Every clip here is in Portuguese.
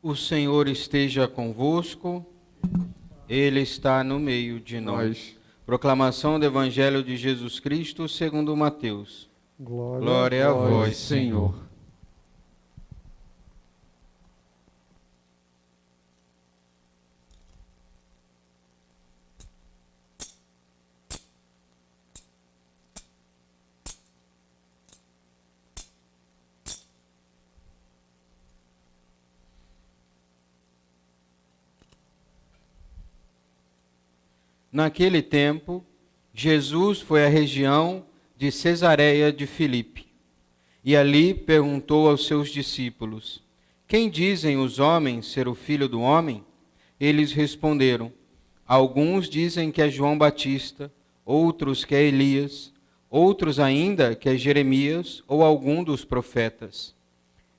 O Senhor esteja convosco, Ele está no meio de nós. Proclamação do Evangelho de Jesus Cristo segundo Mateus. Glória a vós, Senhor. Naquele tempo, Jesus foi à região de Cesareia de Filipe e ali perguntou aos seus discípulos: Quem dizem os homens ser o Filho do Homem? Eles responderam: Alguns dizem que é João Batista, outros que é Elias, outros ainda que é Jeremias ou algum dos profetas.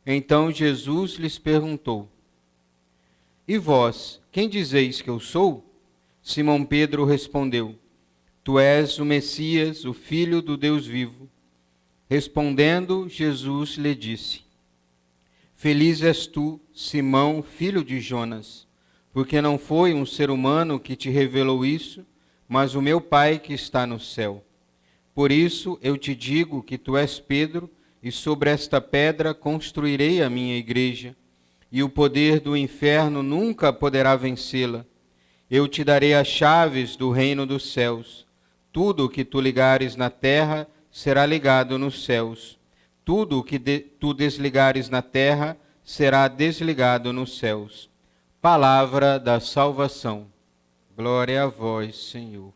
Então Jesus lhes perguntou: E vós, quem dizeis que eu sou? Simão Pedro respondeu: Tu és o Messias, o Filho do Deus vivo. Respondendo, Jesus lhe disse: Feliz és tu, Simão, filho de Jonas, porque não foi um ser humano que te revelou isso, mas o meu Pai que está no céu. Por isso eu te digo que tu és Pedro, e sobre esta pedra construirei a minha igreja, e o poder do inferno nunca poderá vencê-la. Eu te darei as chaves do reino dos céus. Tudo o que tu ligares na terra será ligado nos céus. Tudo o que tu desligares na terra será desligado nos céus. Palavra da salvação. Glória a vós, Senhor.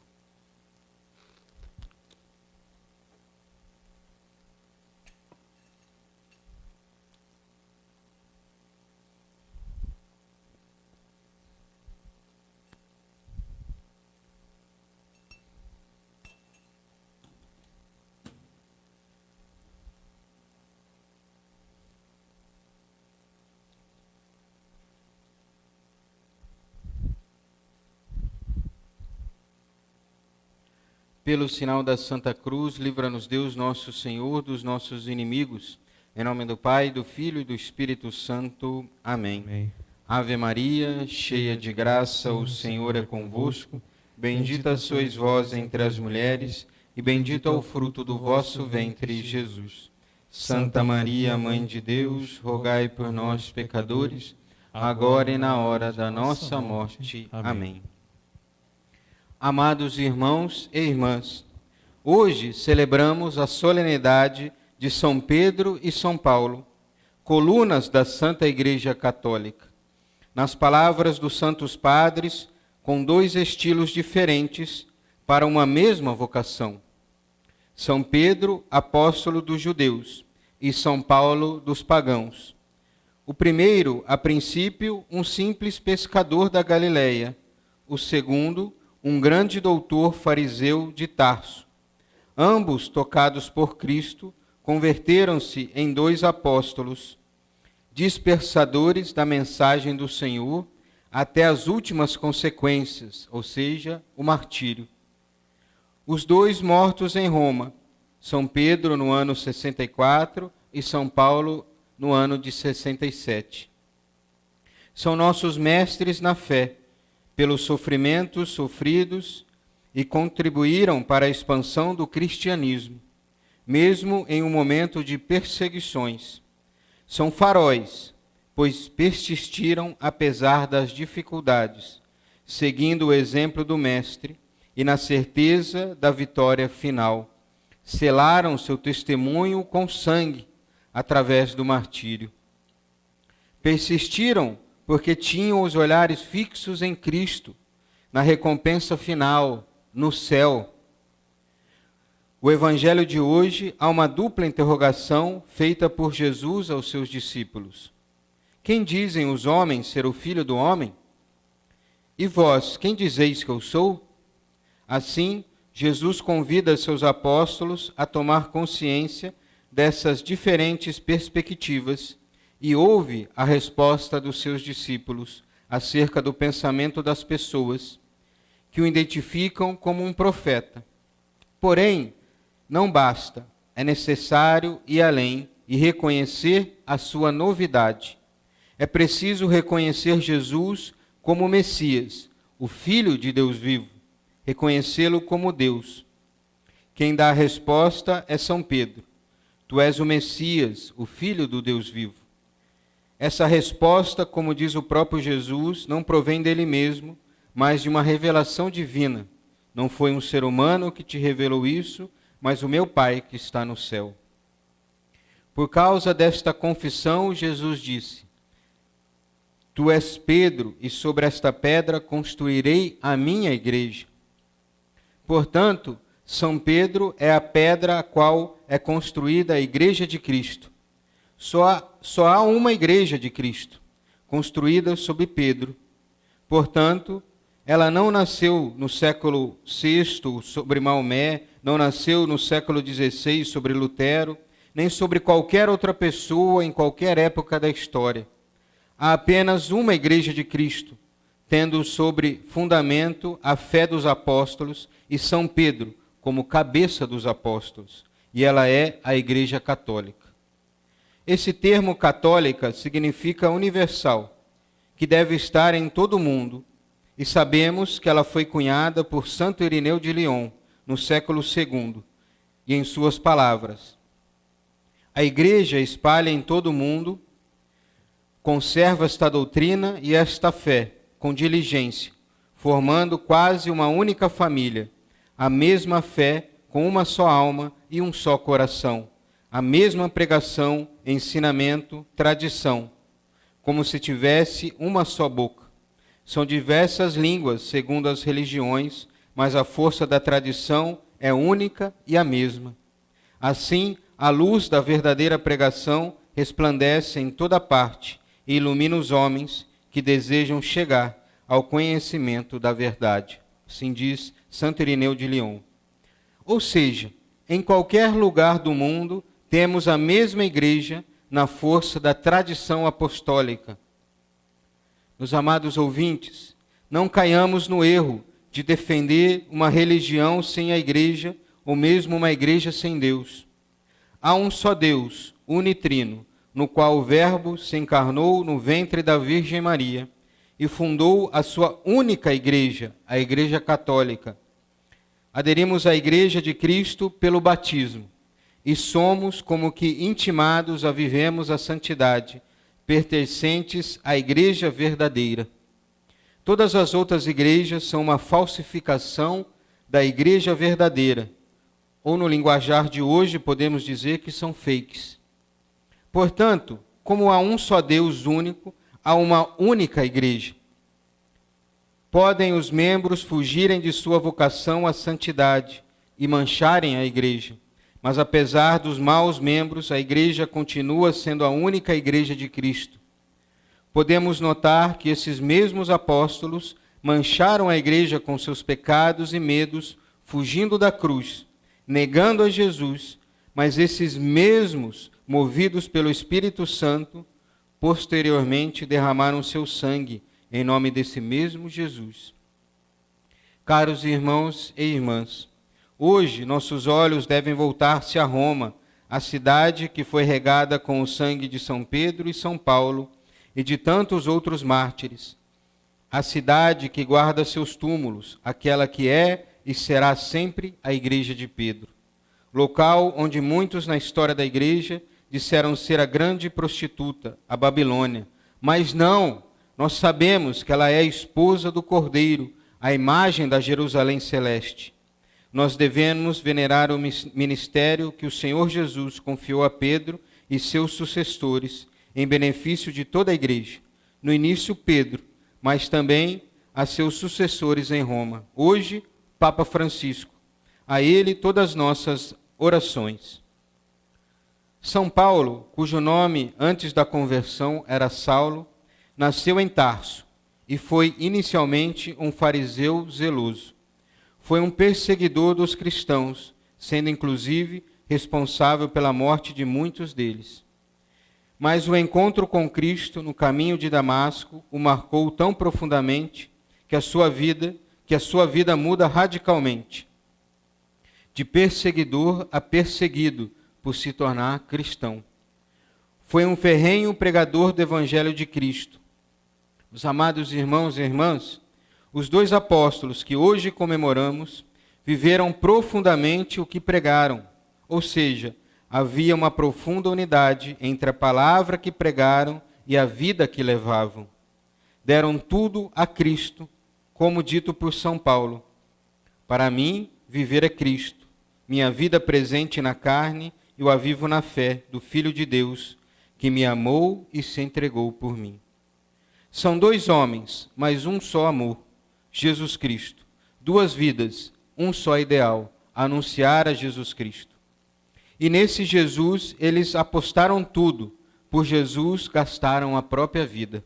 Pelo sinal da Santa Cruz, livra-nos Deus nosso Senhor dos nossos inimigos. Em nome do Pai, do Filho e do Espírito Santo. Amém. Amém. Ave Maria, cheia de graça, o Senhor é convosco. Bendita sois vós entre as mulheres, e bendito é o fruto do vosso ventre, Jesus. Santa Maria, Mãe de Deus, rogai por nós, pecadores, agora e na hora da nossa morte. Amém. Amados irmãos e irmãs, hoje celebramos a solenidade de São Pedro e São Paulo, colunas da Santa Igreja Católica. Nas palavras dos Santos Padres, com dois estilos diferentes para uma mesma vocação. São Pedro, apóstolo dos judeus, e São Paulo dos pagãos. O primeiro, a princípio, um simples pescador da Galileia. O segundo, um grande doutor fariseu de Tarso. Ambos, tocados por Cristo, converteram-se em dois apóstolos, dispersadores da mensagem do Senhor até as últimas consequências, ou seja, o martírio. Os dois mortos em Roma, São Pedro no ano 64 e São Paulo no ano de 67. São nossos mestres na fé, pelos sofrimentos sofridos, e contribuíram para a expansão do cristianismo, mesmo em um momento de perseguições. São faróis, pois persistiram apesar das dificuldades, seguindo o exemplo do Mestre e na certeza da vitória final. Selaram seu testemunho com sangue, através do martírio. Persistiram porque tinham os olhares fixos em Cristo, na recompensa final, no céu. O Evangelho de hoje há uma dupla interrogação feita por Jesus aos seus discípulos. Quem dizem os homens ser o Filho do Homem? E vós, quem dizeis que eu sou? Assim, Jesus convida seus apóstolos a tomar consciência dessas diferentes perspectivas e ouve a resposta dos seus discípulos acerca do pensamento das pessoas, que o identificam como um profeta. Porém, não basta, é necessário ir além e reconhecer a sua novidade. é preciso reconhecer Jesus como Messias, o Filho de Deus vivo, reconhecê-lo como Deus. Quem dá a resposta é São Pedro. Tu és o Messias, o Filho do Deus vivo. Essa resposta, como diz o próprio Jesus, não provém dele mesmo, mas de uma revelação divina. Não foi um ser humano que te revelou isso, mas o meu Pai que está no céu. Por causa desta confissão, Jesus disse: Tu és Pedro, e sobre esta pedra construirei a minha igreja. Portanto, São Pedro é a pedra a qual é construída a igreja de Cristo. Só há uma igreja de Cristo, construída sob Pedro. Portanto, ela não nasceu no século VI sobre Maomé, não nasceu no século XVI sobre Lutero, nem sobre qualquer outra pessoa em qualquer época da história. Há apenas uma igreja de Cristo, tendo sobre fundamento a fé dos apóstolos e São Pedro como cabeça dos apóstolos, e ela é a Igreja Católica. Esse termo católica significa universal, que deve estar em todo o mundo, e sabemos que ela foi cunhada por Santo Irineu de Lyon, no século II, e em suas palavras: a Igreja espalha em todo o mundo, conserva esta doutrina e esta fé com diligência, formando quase uma única família, a mesma fé com uma só alma e um só coração, a mesma pregação, ensinamento, tradição, como se tivesse uma só boca. São diversas línguas segundo as religiões, mas a força da tradição é única e a mesma. Assim, a luz da verdadeira pregação resplandece em toda parte e ilumina os homens que desejam chegar ao conhecimento da verdade. Assim diz Santo Irineu de Lyon. Ou seja, em qualquer lugar do mundo, temos a mesma igreja na força da tradição apostólica. Meus amados ouvintes, não caiamos no erro de defender uma religião sem a igreja, ou mesmo uma igreja sem Deus. Há um só Deus, unitrino, no qual o Verbo se encarnou no ventre da Virgem Maria e fundou a sua única igreja, a Igreja Católica. Aderimos à Igreja de Cristo pelo batismo e somos como que intimados a vivemos a santidade, pertencentes à Igreja verdadeira. Todas as outras igrejas são uma falsificação da Igreja verdadeira, ou no linguajar de hoje podemos dizer que são fakes. Portanto, como há um só Deus único, há uma única igreja. Podem os membros fugirem de sua vocação à santidade e mancharem a igreja, mas apesar dos maus membros, a igreja continua sendo a única igreja de Cristo. Podemos notar que esses mesmos apóstolos mancharam a igreja com seus pecados e medos, fugindo da cruz, negando a Jesus, mas esses mesmos, movidos pelo Espírito Santo, posteriormente derramaram seu sangue em nome desse mesmo Jesus. Caros irmãos e irmãs, hoje nossos olhos devem voltar-se a Roma, a cidade que foi regada com o sangue de São Pedro e São Paulo e de tantos outros mártires. A cidade que guarda seus túmulos, aquela que é e será sempre a Igreja de Pedro. Local onde muitos na história da Igreja disseram ser a grande prostituta, a Babilônia. Mas não, nós sabemos que ela é a esposa do Cordeiro, a imagem da Jerusalém celeste. Nós devemos venerar o ministério que o Senhor Jesus confiou a Pedro e seus sucessores, em benefício de toda a Igreja. No início, Pedro, mas também a seus sucessores em Roma. Hoje, Papa Francisco. A ele todas nossas orações. São Paulo, cujo nome antes da conversão era Saulo, nasceu em Tarso e foi inicialmente um fariseu zeloso. Foi um perseguidor dos cristãos, sendo inclusive responsável pela morte de muitos deles. Mas o encontro com Cristo no caminho de Damasco o marcou tão profundamente que a sua vida muda radicalmente, de perseguidor a perseguido, por se tornar cristão. Foi um ferrenho pregador do Evangelho de Cristo. Os amados irmãos e irmãs, os dois apóstolos que hoje comemoramos viveram profundamente o que pregaram, ou seja, havia uma profunda unidade entre a palavra que pregaram e a vida que levavam. Deram tudo a Cristo, como dito por São Paulo. Para mim, viver é Cristo, minha vida presente na carne, eu a vivo na fé do Filho de Deus, que me amou e se entregou por mim. São dois homens, mas um só amor, Jesus Cristo. Duas vidas, um só ideal, anunciar a Jesus Cristo. E nesse Jesus, eles apostaram tudo, por Jesus gastaram a própria vida.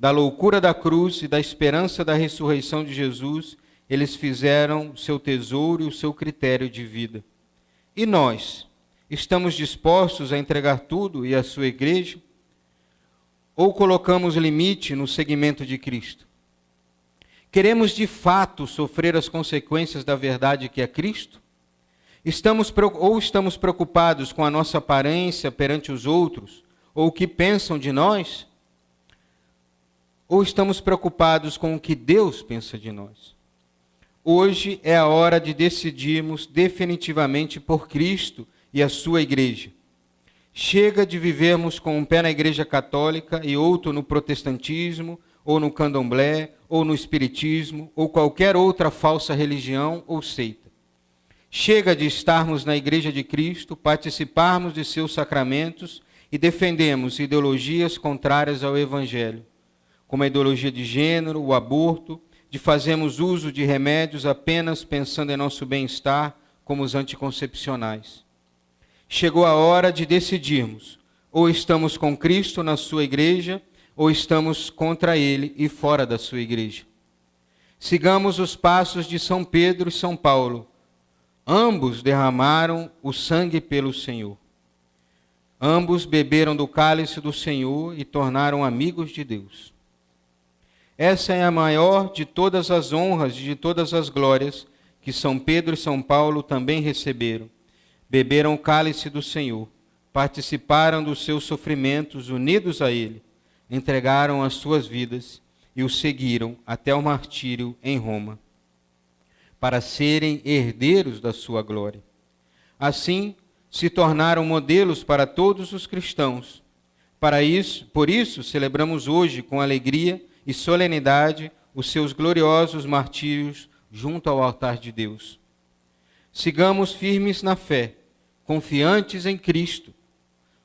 Da loucura da cruz e da esperança da ressurreição de Jesus, eles fizeram o seu tesouro e o seu critério de vida. E nós, estamos dispostos a entregar tudo e a sua igreja? Ou colocamos limite no seguimento de Cristo? Queremos de fato sofrer as consequências da verdade que é Cristo? Estamos preocupados com a nossa aparência perante os outros, ou o que pensam de nós? Ou estamos preocupados com o que Deus pensa de nós? Hoje é a hora de decidirmos definitivamente por Cristo e a sua igreja. Chega de vivermos com um pé na Igreja Católica e outro no protestantismo, ou no candomblé, ou no espiritismo, ou qualquer outra falsa religião ou seita. Chega de estarmos na Igreja de Cristo, participarmos de seus sacramentos e defendemos ideologias contrárias ao Evangelho, como a ideologia de gênero, o aborto, de fazermos uso de remédios apenas pensando em nosso bem-estar, como os anticoncepcionais. Chegou a hora de decidirmos, ou estamos com Cristo na sua igreja, ou estamos contra Ele e fora da sua igreja. Sigamos os passos de São Pedro e São Paulo. Ambos derramaram o sangue pelo Senhor. Ambos beberam do cálice do Senhor e tornaram amigos de Deus. Essa é a maior de todas as honras e de todas as glórias que São Pedro e São Paulo também receberam. Beberam o cálice do Senhor, participaram dos seus sofrimentos unidos a Ele, entregaram as suas vidas e o seguiram até o martírio em Roma, para serem herdeiros da sua glória. Assim, se tornaram modelos para todos os cristãos. Por isso, celebramos hoje com alegria e solenidade os seus gloriosos martírios junto ao altar de Deus. Sigamos firmes na fé, confiantes em Cristo,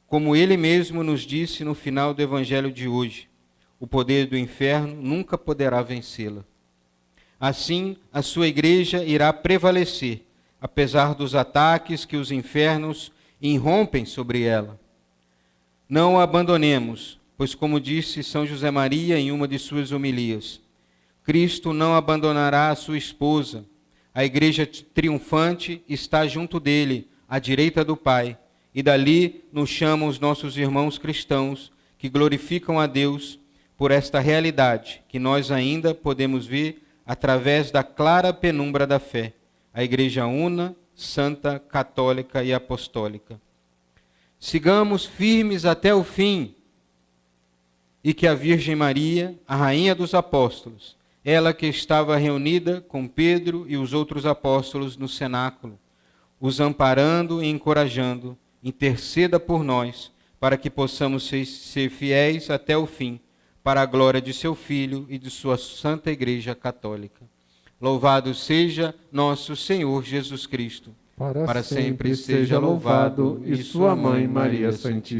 como Ele mesmo nos disse no final do Evangelho de hoje: o poder do inferno nunca poderá vencê-la. Assim, a sua igreja irá prevalecer, apesar dos ataques que os infernos irrompem sobre ela. Não a abandonemos, pois como disse São José Maria em uma de suas homilias, Cristo não abandonará a sua esposa. A igreja triunfante está junto dele, à direita do Pai, e dali nos chamam os nossos irmãos cristãos que glorificam a Deus por esta realidade que nós ainda podemos ver através da clara penumbra da fé, a igreja una, santa, católica e apostólica. Sigamos firmes até o fim, e que a Virgem Maria, a rainha dos apóstolos, ela que estava reunida com Pedro e os outros apóstolos no cenáculo, os amparando e encorajando, interceda por nós, para que possamos ser fiéis até o fim, para a glória de seu Filho e de sua Santa Igreja Católica. Louvado seja nosso Senhor Jesus Cristo. Para sempre seja louvado, e sua Mãe Maria Santíssima.